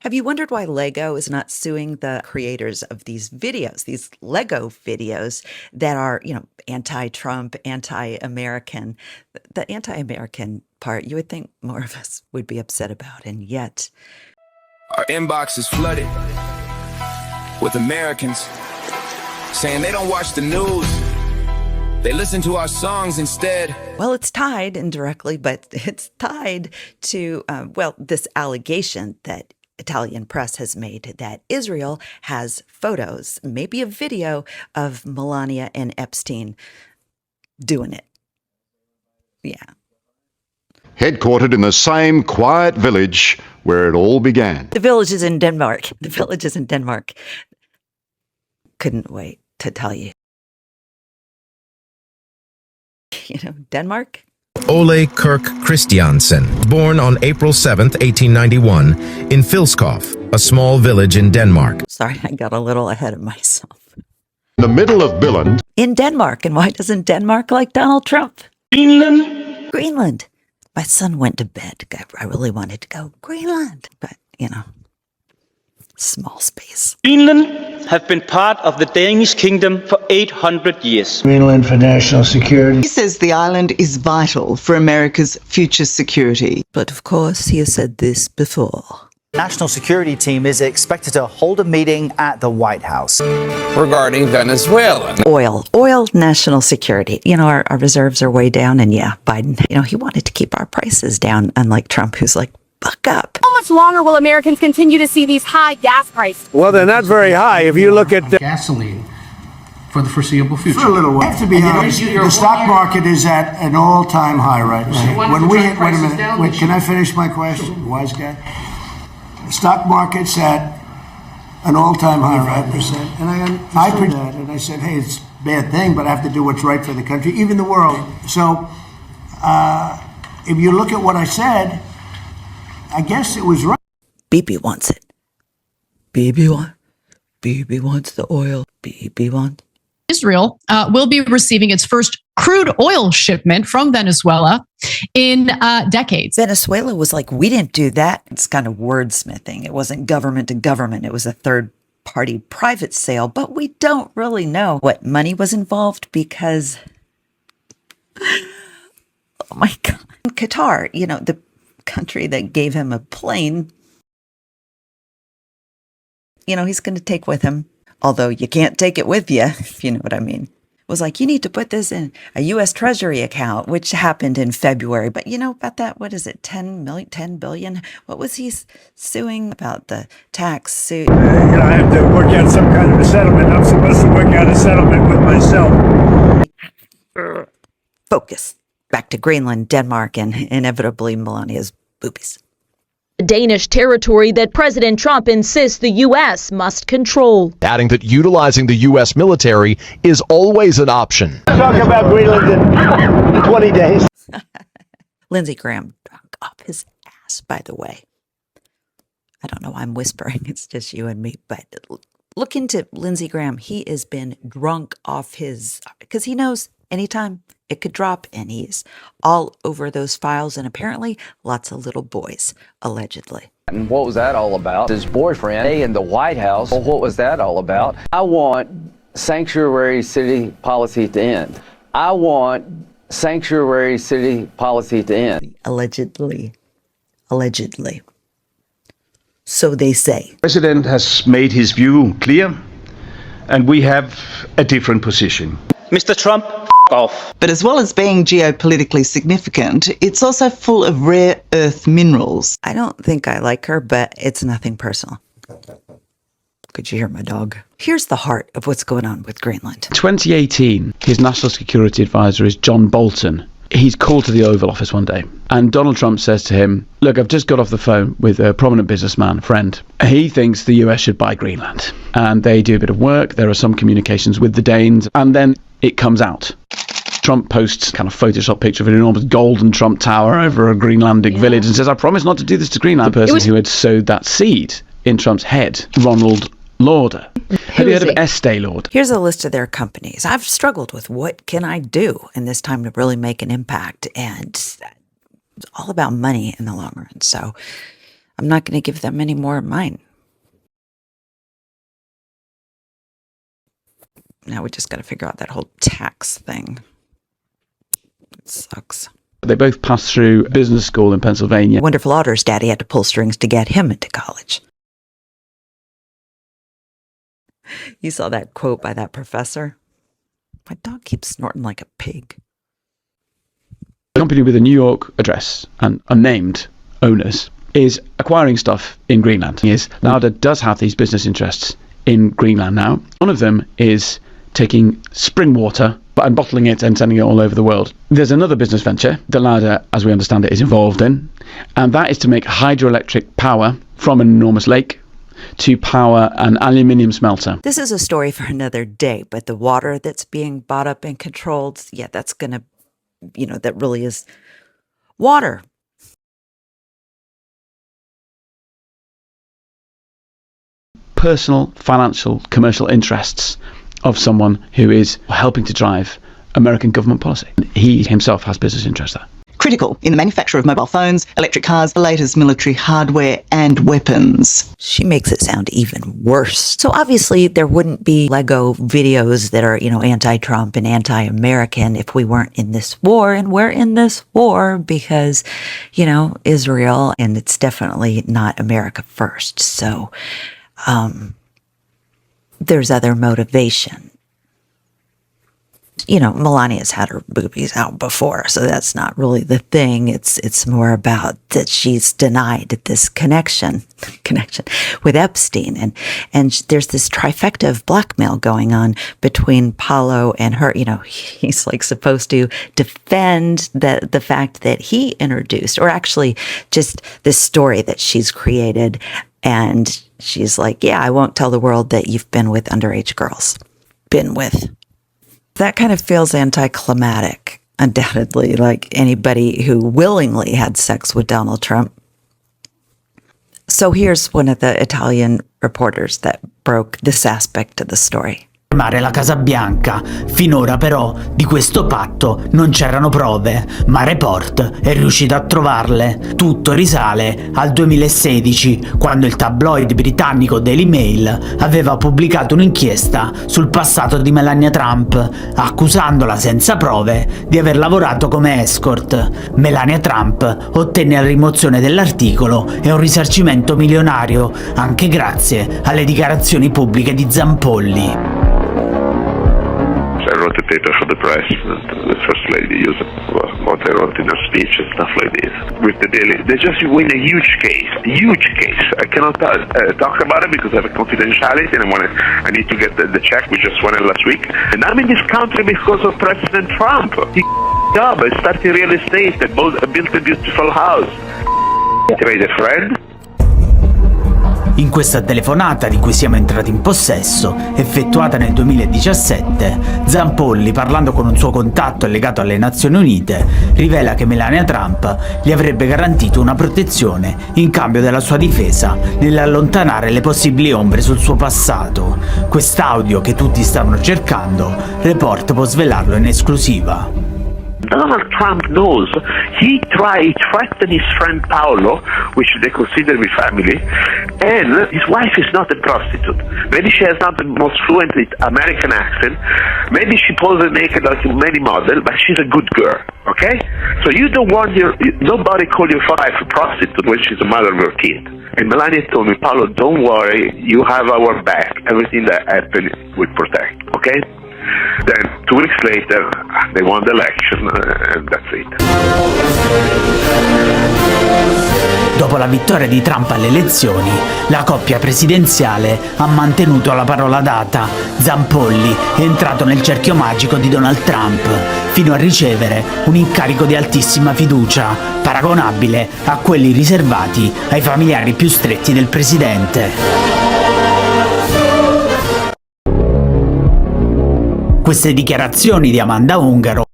Have you wondered why Lego is not suing the creators of these videos, these Lego videos that are, anti-Trump, anti-American? The anti-American part, you would think more of us would be upset about, and yet our inbox is flooded with Americans saying they don't watch the news. They listen to our songs instead. Well, it's tied indirectly, but it's tied to, this allegation that Italian press has made that Israel has photos, maybe a video of Melania and Epstein doing it. Yeah. Headquartered in the same quiet village where it all began. The village is in Denmark. The village is in Denmark. Couldn't wait to tell you. Denmark? Ole Kirk Christiansen, born on April 7th, 1891, in Filskov, a small village in Denmark. Sorry, I got a little ahead of myself. In the middle of Billund. In Denmark. And why doesn't Denmark like Donald Trump? Greenland? Greenland. My son went to bed. I really wanted to go Greenland. But, small space. Greenland have been part of the Danish kingdom for 800 years. Greenland for national security. He says the island is vital for America's future security. But of course, he has said this before. National security team is expected to hold a meeting at the White House. Regarding Venezuela. Oil, national security. Our reserves are way down. And yeah, Biden, he wanted to keep our prices down, unlike Trump, who's like, buck up. How much longer will Americans continue to see these high gas prices? Well, they're not very high. If you look at gasoline for the foreseeable future. For a little while. To be honest, the stock market is at an all-time high right now. When we hit, wait a minute, wait, can I finish my question, wise guy? The stock market's at an all-time high right now. And I predicted that, and I said, hey, it's a bad thing, but I have to do what's right for the country, even the world. So, if you look at what I said, I guess it was right. BB wants it. BB wants the oil. BB wants. Israel will be receiving its first crude oil shipment from Venezuela in decades. Venezuela was like, we didn't do that. It's kind of wordsmithing. It wasn't government to government. It was a third-party private sale. But we don't really know what money was involved because, oh my God. Qatar, the country that gave him a plane, he's going to take with him, although you can't take it with you, if you know what I mean. It was like, you need to put this in a U.S. Treasury account, which happened in February. But about that, what is it, 10 billion? What was he suing about, the tax suit? I have to work out some kind of a settlement. I'm supposed to work out a settlement with myself. Focus. Back to Greenland, Denmark, and inevitably Melania's boobies. Danish territory that President Trump insists the U.S. must control. Adding that utilizing the U.S. military is always an option. Talk about Greenland in 20 days. Lindsey Graham drunk off his ass, by the way. I don't know why I'm whispering. It's just you and me. But look into Lindsey Graham. He has been drunk off his, because he knows anytime it could drop, and he's all over those files, and apparently lots of little boys, allegedly. And what was that all about? His boyfriend in the White House, well, what was that all about? I want sanctuary city policy to end. I want sanctuary city policy to end. Allegedly. So they say. The president has made his view clear, and we have a different position. Mr. Trump, off. But as well as being geopolitically significant, it's also full of rare earth minerals. I don't think I like her, but it's nothing personal. Could you hear my dog? Here's the heart of what's going on with Greenland. 2018, his national security advisor is John Bolton. He's called to the Oval Office one day, and Donald Trump says to him, look, I've just got off the phone with a prominent businessman, friend. He thinks the US should buy Greenland, and they do a bit of work. There are some communications with the Danes, and then it comes out. Trump posts kind of Photoshop picture of an enormous golden Trump tower over a Greenlandic village and says, I promise not to do this to Greenland. The person who had sowed that seed in Trump's head, Ronald Lauder. Have you heard of Estee Lauder? Here's a list of their companies. I've struggled with what can I do in this time to really make an impact, and it's all about money in the long run. So I'm not going to give them any more of mine. Now we just got to figure out that whole tax thing. It sucks. They both passed through business school in Pennsylvania. Wonderful Otter's daddy had to pull strings to get him into college. You saw that quote by that professor? My dog keeps snorting like a pig. A company with a New York address and unnamed owners is acquiring stuff in Greenland. Lauda does have these business interests in Greenland now. One of them is taking spring water and bottling it and sending it all over the world. There's another business venture that Lauda, as we understand it, is involved in, and that is to make hydroelectric power from an enormous lake to power an aluminium smelter. This is a story for another day, but the water that's being bought up and controlled, yeah, that's going to, that really is water. Personal, financial, commercial interests of someone who is helping to drive American government policy. He himself has business interests there. Critical in the manufacture of mobile phones, electric cars, the latest military hardware and weapons. She makes it sound even worse. So obviously there wouldn't be Lego videos that are, anti-Trump and anti-American if we weren't in this war. And we're in this war because, Israel, and it's definitely not America first. So there's other motivation. Melania's had her boobies out before, so that's not really the thing. It's more about that she's denied this connection with Epstein, and there's this trifecta of blackmail going on between Paulo and her. He's like supposed to defend the fact that he introduced, or actually just this story that she's created, and she's like, yeah, I won't tell the world that you've been with underage girls. Been with. That kind of feels anticlimactic, undoubtedly, like anybody who willingly had sex with Donald Trump. So here's one of the Italian reporters that broke this aspect of the story. La Casa Bianca. Finora però di questo patto non c'erano prove, ma Report è riuscito a trovarle. Tutto risale al 2016, quando il tabloid britannico Daily Mail aveva pubblicato un'inchiesta sul passato di Melania Trump, accusandola senza prove di aver lavorato come escort. Melania Trump ottenne la rimozione dell'articolo e un risarcimento milionario, anche grazie alle dichiarazioni pubbliche di Zampolli. I wrote a paper for the press that the First Lady used what I wrote in her speech and stuff like this. With the Daily, they just win a huge case. I cannot talk about it because I have a confidentiality and I need to get the check. We just won it last week. And I'm in this country because of President Trump. He job. I started real estate. I built a beautiful house. Trade a friend. In questa telefonata di cui siamo entrati in possesso, effettuata nel 2017, Zampolli, parlando con un suo contatto legato alle Nazioni Unite, rivela che Melania Trump gli avrebbe garantito una protezione in cambio della sua difesa nell'allontanare le possibili ombre sul suo passato. Quest'audio che tutti stavano cercando, Report può svelarlo in esclusiva. Donald Trump knows. He threatened his friend Paolo, which they consider his family, and his wife is not a prostitute. Maybe she has not the most fluent American accent. Maybe she poses naked like many models, but she's a good girl, okay? So you don't want nobody call your wife a prostitute when she's a mother of your kid. And Melania told me, Paolo, don't worry, you have our back. Everything that happened, we protect, okay? Then 2 weeks later, they won the election, and that's it. Dopo la vittoria di Trump alle elezioni, la coppia presidenziale ha mantenuto la parola data. Zampolli è entrato nel cerchio magico di Donald Trump, fino a ricevere un incarico di altissima fiducia, paragonabile a quelli riservati ai familiari più stretti del presidente. Queste dichiarazioni di Amanda Ungaro